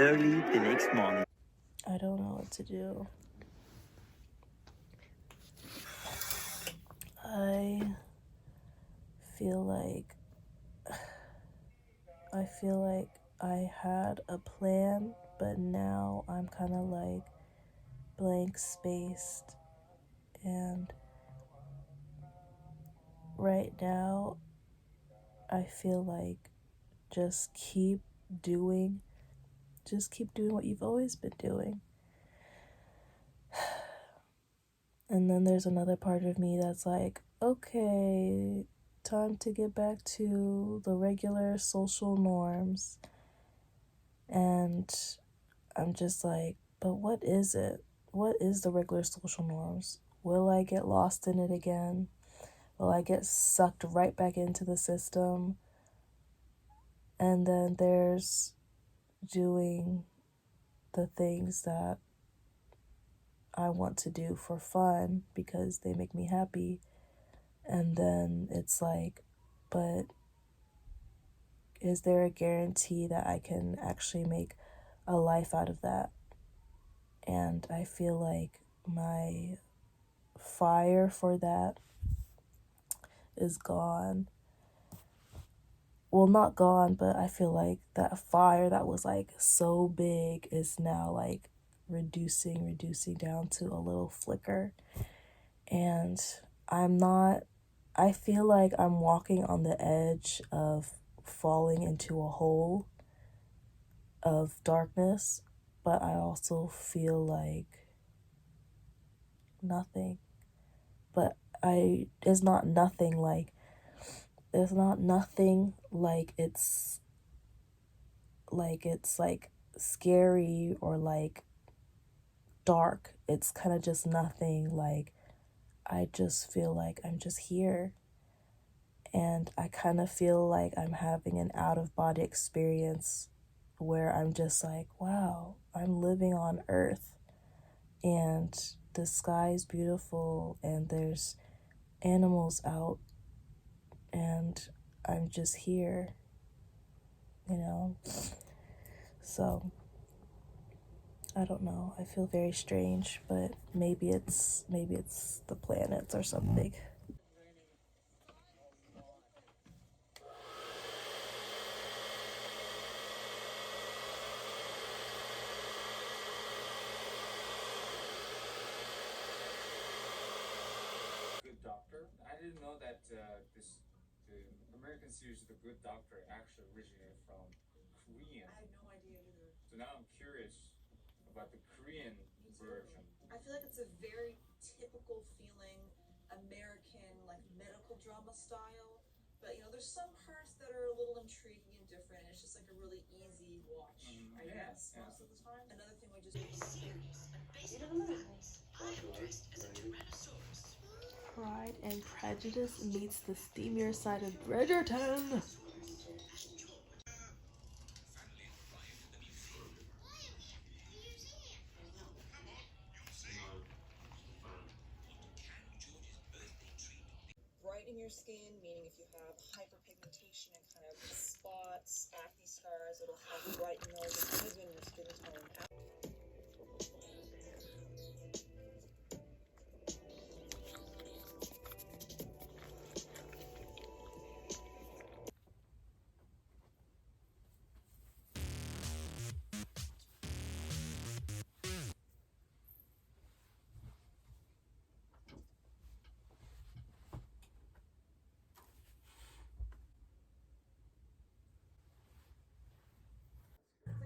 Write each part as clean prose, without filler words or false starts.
Early the next morning. I don't know what to do. I feel like I had a plan, but now I'm kind of like blank spaced. And right now, I feel like just keep doing what you've always been doing. And then there's another part of me that's like, okay, time to get back to the regular social norms. And I'm just like, but what is it? What is the regular social norms? Will I get lost in it again? Will I get sucked right back into the system? And then there's doing the things that I want to do for fun because they make me happy. And then it's like, but is there a guarantee that I can actually make a life out of that? And I feel like my fire for that is gone. Well, not gone, but I feel like that fire that was like so big is now like reducing down to a little flicker. And I feel like I'm walking on the edge of falling into a hole of darkness, but I also feel like nothing. But it's not nothing like it's like scary or like dark. It's kind of just nothing. Like I just feel like I'm just here. And I kind of feel like I'm having an out of body experience where I'm just like, wow, I'm living on Earth and the sky is beautiful and there's animals out and I'm just here, you know? So I don't know. I feel very strange, but maybe it's the planets or something. Good Doctor. I didn't know that the American series The Good Doctor actually originated from Korean. I had no idea either. So now I'm curious about the Korean version. I feel like it's a very typical feeling American like medical drama style. But you know, there's some parts that are a little intriguing and different. It's just like a really easy watch, I guess, most of the time. Another thing we just Pride and Prejudice meets the steamier side of Bridgerton. brighten your skin, meaning if you have hyperpigmentation and kind of spots, acne scars, it'll help brighten those and even your skin tone.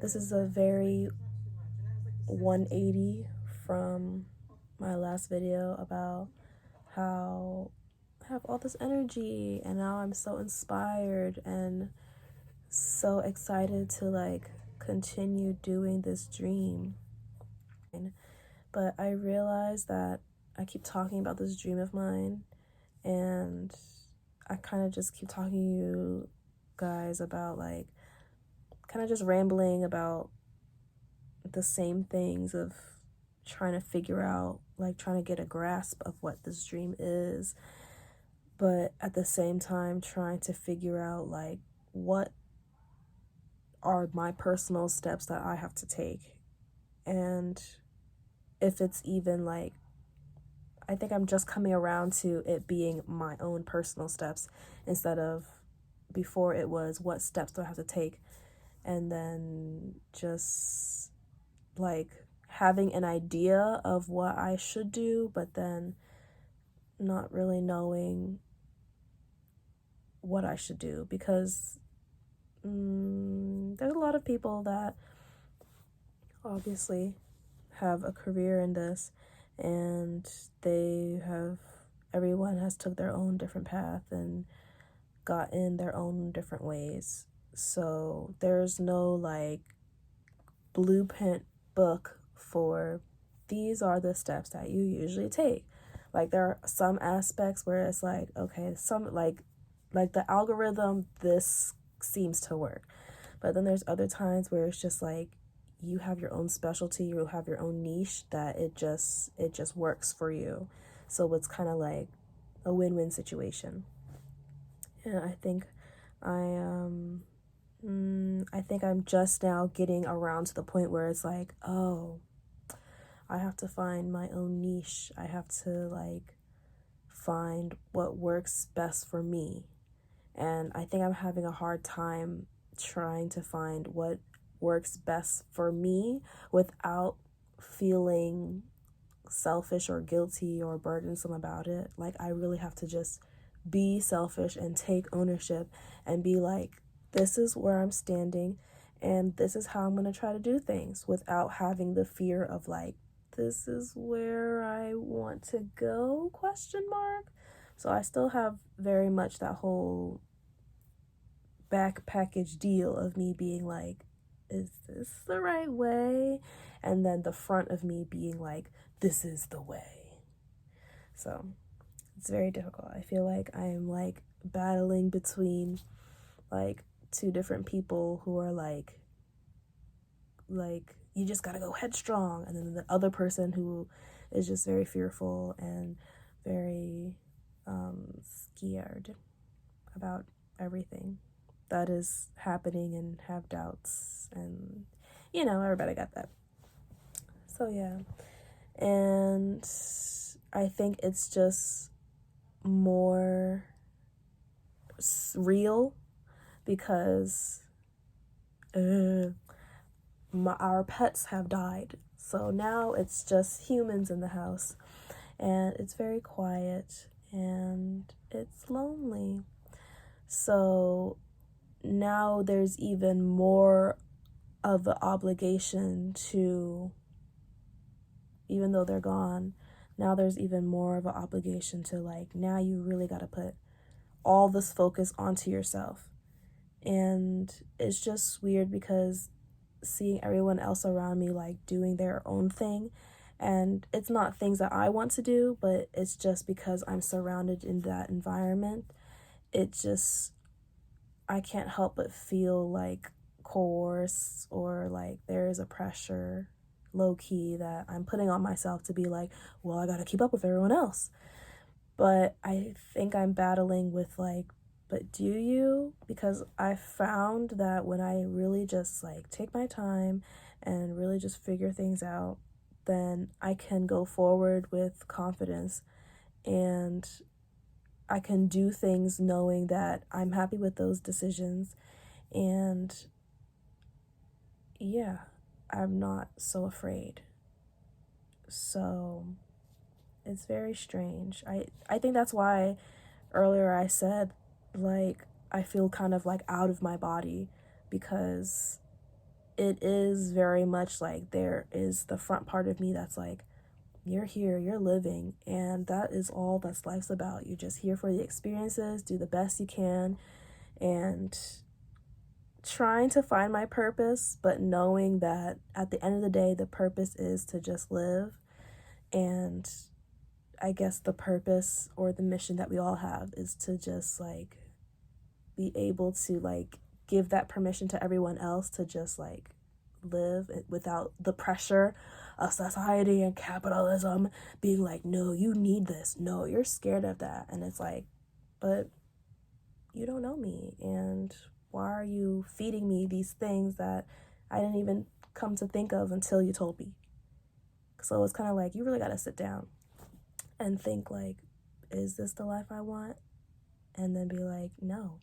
This is a very 180 from my last video about how I have all this energy and now I'm so inspired and so excited to like continue doing this dream. But I realized that I keep talking about this dream of mine and I kind of just keep talking to you guys about like kind of just rambling about the same things of trying to figure out, like trying to get a grasp of what this dream is, but at the same time trying to figure out like what are my personal steps that I have to take. And if it's even like, I think I'm just coming around to it being my own personal steps instead of before it was what steps do I have to take, and then just like having an idea of what I should do, but then not really knowing what I should do, because there's a lot of people that obviously have a career in this, and everyone has took their own different path and got in their own different ways. So there's no like blueprint book for these are the steps that you usually take. Like there are some aspects where it's like, okay, some like the algorithm, this seems to work. But then there's other times where it's just like you have your own specialty, you have your own niche that it just works for you. So it's kind of like a win-win situation. And I think I think I'm just now getting around to the point where it's like, oh, I have to find my own niche. I have to like find what works best for me. And I think I'm having a hard time trying to find what works best for me without feeling selfish or guilty or burdensome about it. Like I really have to just be selfish and take ownership and be like, this is where I'm standing and this is how I'm going to try to do things without having the fear of like, this is where I want to go, question mark. So I still have very much that whole back package deal of me being like, is this the right way? And then the front of me being like, this is the way. So it's very difficult. I feel like I'm like battling between like two different people who are like you just gotta go headstrong, and then the other person who is just very fearful and very scared about everything that is happening and have doubts, and everybody got that. So yeah, and I think it's just more real because our pets have died. So now it's just humans in the house, and it's very quiet and it's lonely. So now there's even more of the obligation to, even though they're gone, now there's even more of an obligation to like, now you really got to put all this focus onto yourself. And it's just weird because seeing everyone else around me like doing their own thing, and it's not things that I want to do, but it's just because I'm surrounded in that environment. It just, I can't help but feel like coerced, or like there is a pressure low key that I'm putting on myself to be like, well, I gotta keep up with everyone else. But I think I'm battling with like, but do you? Because I found that when I really just like take my time and really just figure things out, then I can go forward with confidence, and I can do things knowing that I'm happy with those decisions. And yeah, I'm not so afraid. So it's very strange. I think that's why earlier I said like I feel kind of like out of my body, because it is very much like there is the front part of me that's like, you're here, you're living, and that is all that's life's about. You're just here for the experiences, do the best you can, and trying to find my purpose, but knowing that at the end of the day, the purpose is to just live. And I guess the purpose or the mission that we all have is to just like be able to like give that permission to everyone else to just like live without the pressure of society and capitalism being like, no, you need this, no, you're scared of that. And it's like, but you don't know me, and Why are you feeding me these things that I didn't even come to think of until you told me? So it's kind of like, you really got to sit down and think, like, is this the life I want? And then be like, no.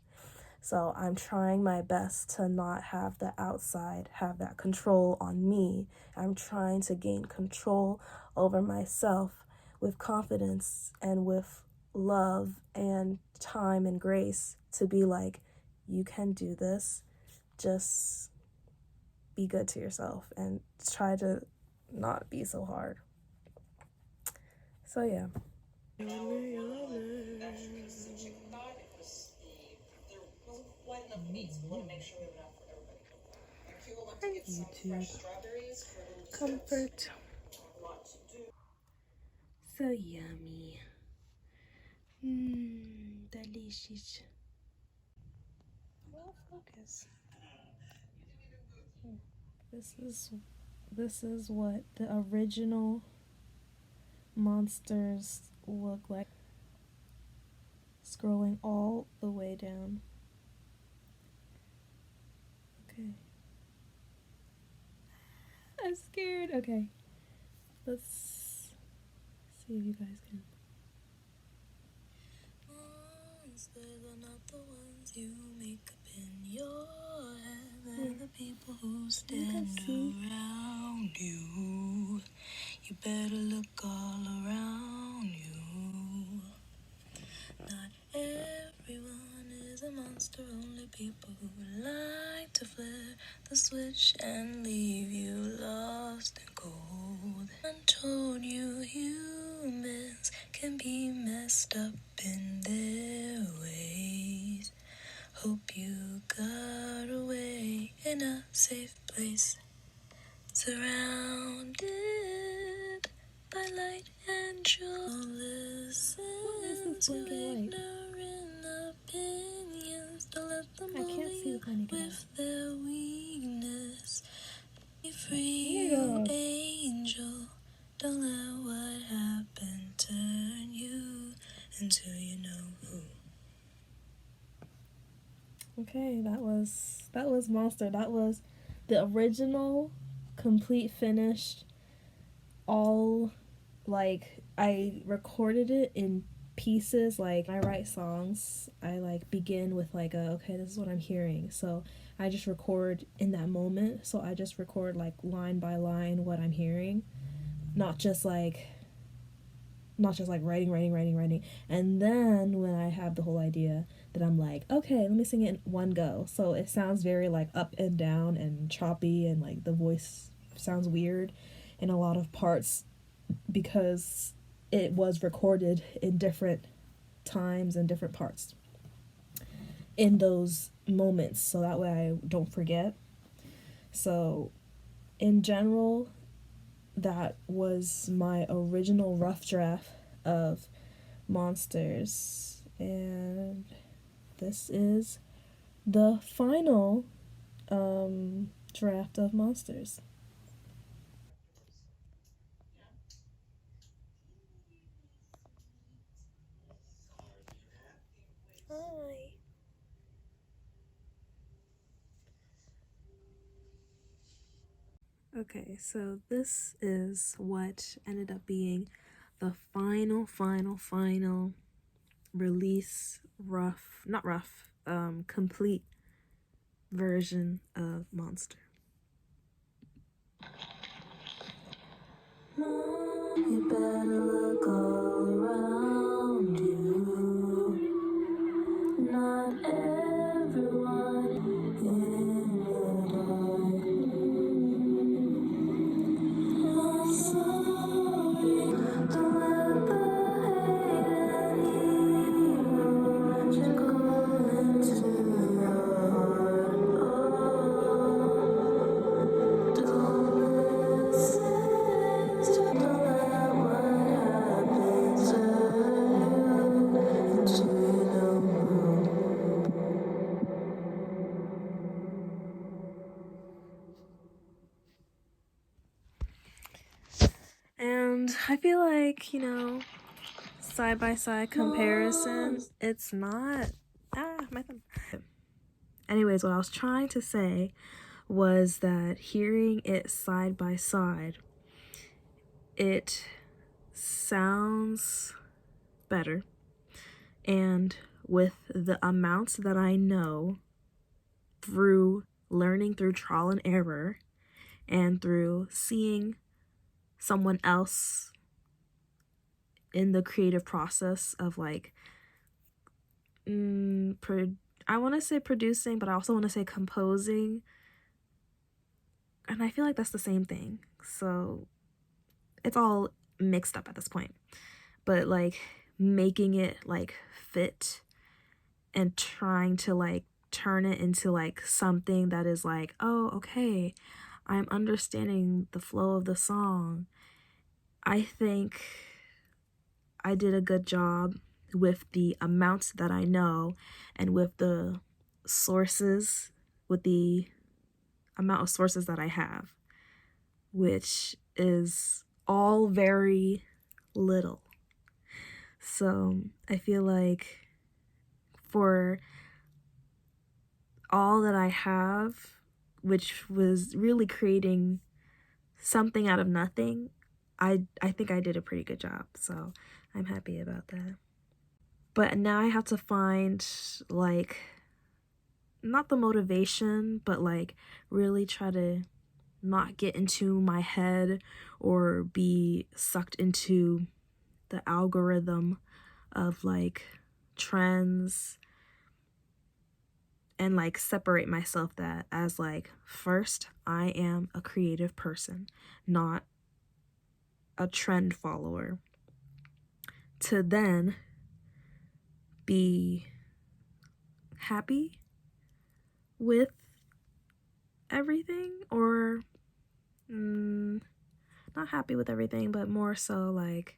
So I'm trying my best to not have the outside have that control on me. I'm trying to gain control over myself with confidence and with love and time and grace to be like, you can do this. Just be good to yourself and try to not be so hard. So yeah. YouTube comfort. So yummy. Delicious. Well, focus. This is what the original monsters look like. Scrolling all the way down. Okay. I'm scared. Okay. Let's see if you guys can. Monsters are not the ones you make up in your head. They're the people who stand around you. You better look all around you. Not everyone is a monster, only people who like to flip the switch and leave you lost and cold. I told you humans can be messed up in their ways. Hope you got away in a safe place, surrounded by light and joy. Listen to ignorant opinions. Don't let them bully you with their weakness. Be free, you angel. Don't let what happened turn you into you know who. Okay, that was Monster. That was the original, complete, finished, all, like, I recorded it in pieces. Like, I write songs, I like begin with like okay, this is what I'm hearing, so I just record in that moment. So I just record like line by line what I'm hearing, not just like writing, and then when I have the whole idea, that I'm like, okay, let me sing it in one go. So it sounds very like up and down and choppy, and like the voice sounds weird in a lot of parts because it was recorded in different times and different parts in those moments, so that way I don't forget. So in general, that was my original rough draft of Monsters, and this is the final draft of Monsters. Hi. Okay, so this is what ended up being the final release, complete version of Monster. You better look all around you. Not everyone in the dark. I'm sorry. Don't let the hate and evil go into your heart. Oh, don't listen. Don't let what happens turn you into no. And I feel like, side by side comparison, it's not. My thumb. Anyways, what I was trying to say was that hearing it side by side, it sounds better. And with the amounts that I know through learning through trial and error and through seeing someone else in the creative process of like, I want to say producing, but I also want to say composing. And I feel like that's the same thing. So it's all mixed up at this point. But like making it like fit and trying to like turn it into like something that is like, oh, okay, I'm understanding the flow of the song. I think I did a good job with the amounts that I know and with the sources, with the amount of sources that I have, which is all very little. So I feel like for all that I have, which was really creating something out of nothing, I think I did a pretty good job. So I'm happy about that. But now I have to find like not the motivation, but like really try to not get into my head or be sucked into the algorithm of like trends and like separate myself that as like, first, I am a creative person, not a trend follower, to then be happy with everything, or not happy with everything, but more so like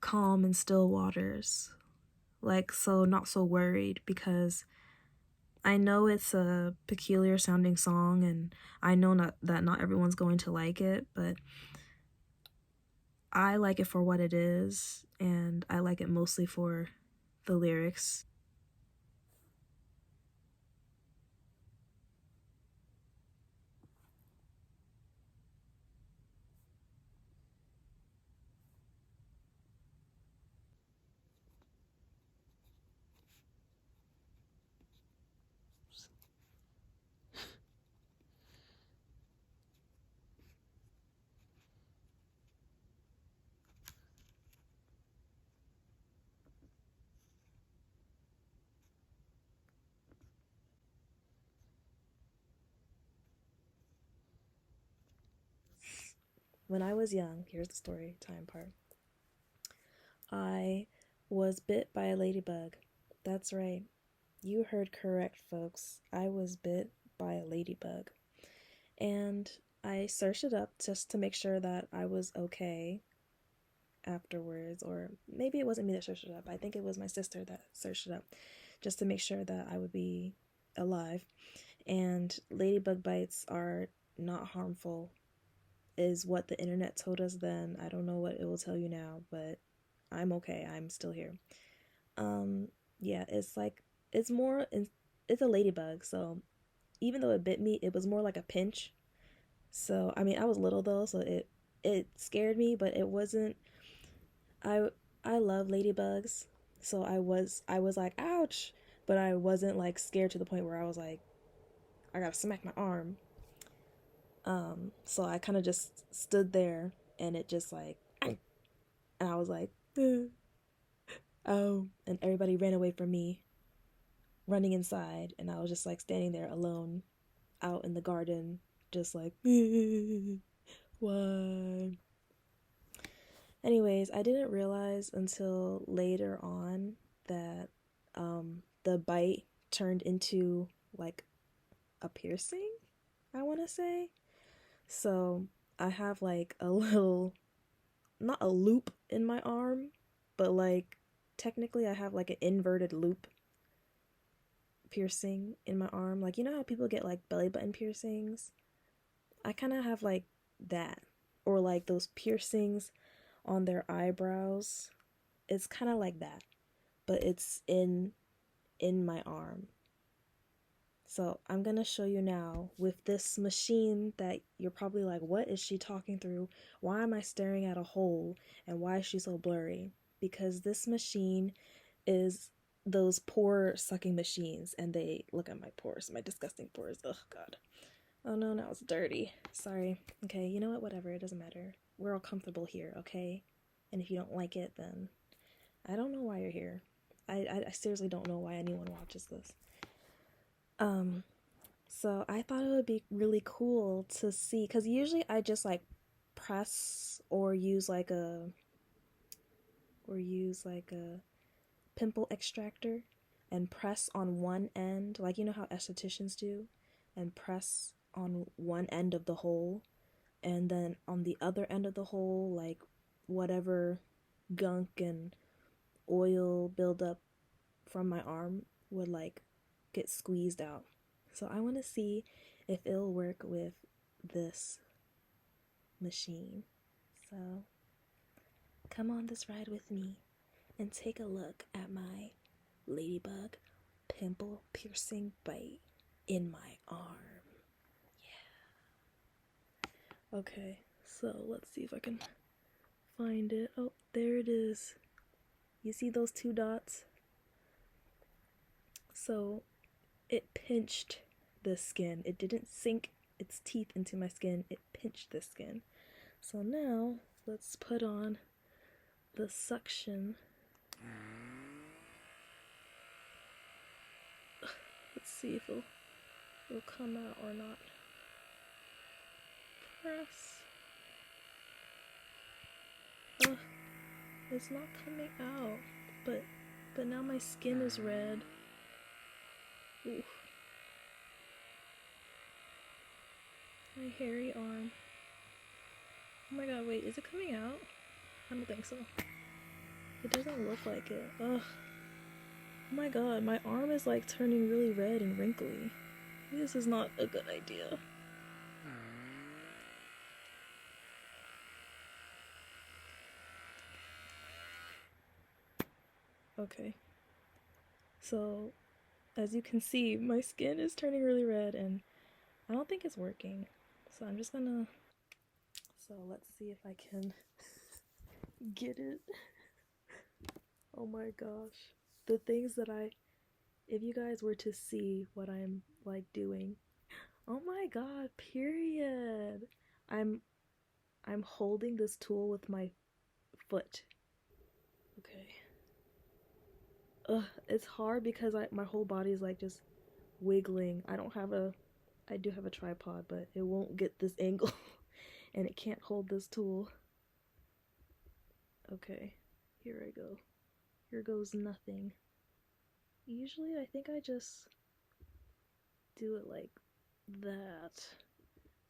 calm and still waters, like so not so worried, because I know it's a peculiar sounding song and I know that not everyone's going to like it, but I like it for what it is, and I like it mostly for the lyrics. When I was young, here's the story time part. I was bit by a ladybug. That's right. You heard correct, folks. I was bit by a ladybug. And I searched it up just to make sure that I was okay afterwards. Or maybe it wasn't me that searched it up. I think it was my sister that searched it up just to make sure that I would be alive. And ladybug bites are not harmful, is what the internet told us then. I don't know what it will tell you now, but I'm okay. I'm still here. Yeah, it's like it's more it's a ladybug, so even though it bit me, it was more like a pinch. So, I mean, I was little though, so it scared me, but it wasn't. I I love ladybugs, so I was like, ouch, but I wasn't like scared to the point where I was like, I gotta smack my arm. So I kind of just stood there, and it just like, and I was like, oh, and everybody ran away from me, running inside, and I was just like standing there alone, out in the garden, just like, why? Anyways, I didn't realize until later on that the bite turned into like a piercing, I want to say. So I have like a little, not a loop in my arm, but like technically I have like an inverted loop piercing in my arm. Like, you know how people get like belly button piercings? I kind of have like that. Or like those piercings on their eyebrows. It's kind of like that, but it's in my arm. So I'm gonna show you now with this machine that you're probably like, what is she talking through? Why am I staring at a hole? And why is she so blurry? Because this machine is those pore sucking machines, and they look at my pores, my disgusting pores. Ugh, God. Oh no, now it's dirty. Sorry. Okay, you know what? Whatever. It doesn't matter. We're all comfortable here, okay? And if you don't like it, then I don't know why you're here. I seriously don't know why anyone watches this. So I thought it would be really cool to see, because usually I just like press or use like a pimple extractor and press on one end, like you know how estheticians do, and press on one end of the hole, and then on the other end of the hole, like whatever gunk and oil buildup from my arm would like get squeezed out. So I want to see if it'll work with this machine. So come on this ride with me and take a look at my ladybug pimple piercing bite in my arm. Yeah. Okay, so let's see if I can find it. Oh, there it is. You see those two dots? So it pinched the skin. It didn't sink its teeth into my skin, it pinched the skin. So now let's put on the suction. Let's see if it'll come out or not. Press. Ugh, it's not coming out. But now my skin is red. Ooh. My hairy arm. Oh my god, wait, is it coming out? I don't think so. It doesn't look like it. Ugh. Oh my god, my arm is like turning really red and wrinkly. This is not a good idea. Okay. So, as you can see, my skin is turning really red and I don't think it's working. So I'm just gonna... So let's see if I can get it. Oh my gosh. The things that if you guys were to see what I'm like doing. Oh my god, period. I'm holding this tool with my foot. Okay. Ugh, it's hard because my whole body is like just wiggling. I do have a tripod, but it won't get this angle and it can't hold this tool. Okay, here I go. Here goes nothing. Usually I think I just do it like that.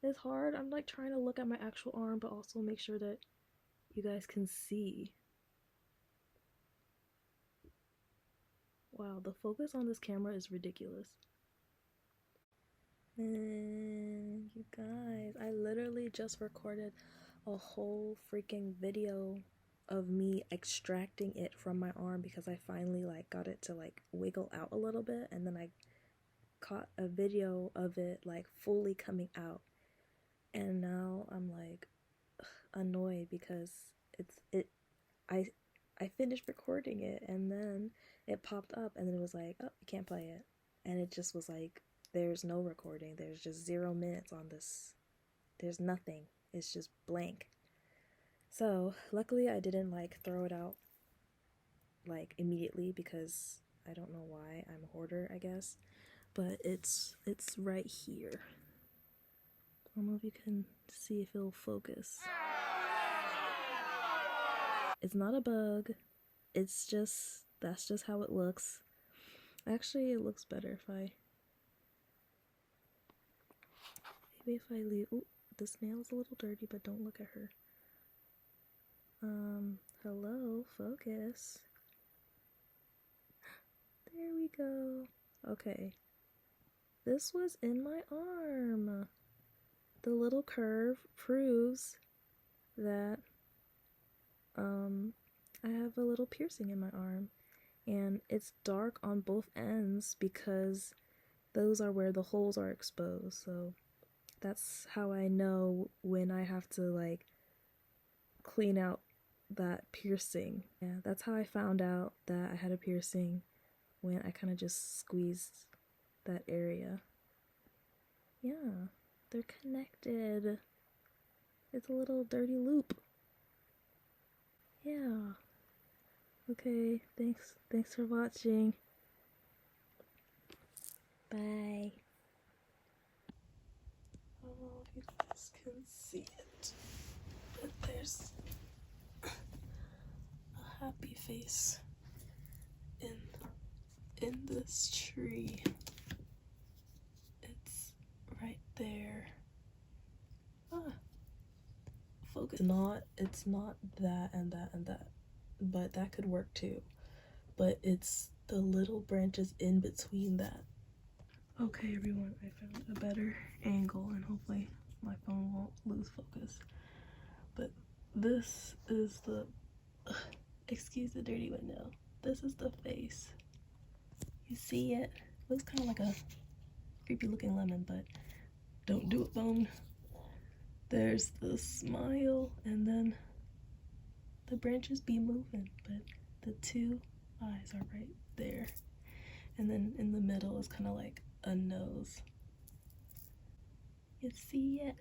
It's hard. I'm like trying to look at my actual arm, but also make sure that you guys can see. Wow, the focus on this camera is ridiculous. And you guys, I literally just recorded a whole freaking video of me extracting it from my arm because I finally like got it to like wiggle out a little bit, and then I caught a video of it like fully coming out, and now I'm like annoyed because I finished recording it and then it popped up and then it was like, oh, you can't play it, and it just was like, there's no recording, there's just 0 minutes on this, there's nothing, it's just blank. So luckily I didn't like throw it out like immediately because I don't know why, I'm a hoarder I guess, but it's right here. I don't know if you can see if it'll focus. It's not a bug, it's just, that's just how it looks. Actually it looks better if I leave. Ooh, this nail is a little dirty, but don't look at her. Hello, focus. There we go. Okay. This was in my arm. The little curve proves that I have a little piercing in my arm, and it's dark on both ends because those are where the holes are exposed. So that's how I know when I have to like clean out that piercing. Yeah, that's how I found out that I had a piercing, when I kind of just squeezed that area. Yeah, they're connected. It's a little dirty loop. Yeah. Okay, thanks for watching. Bye. I don't know if you guys can see it, but there's a happy face in this tree. It's right there. Ah, focus. It's not that and that and that, but that could work too. But it's the little branches in between that. Okay, everyone, I found a better angle, and hopefully my phone won't lose focus. But this is the, excuse the dirty window. This is the face. You see it? Looks kind of like a creepy looking lemon, but don't do it, bone. There's the smile, and then the branches be moving, but the two eyes are right there. And then in the middle is kind of like a nose. You see it?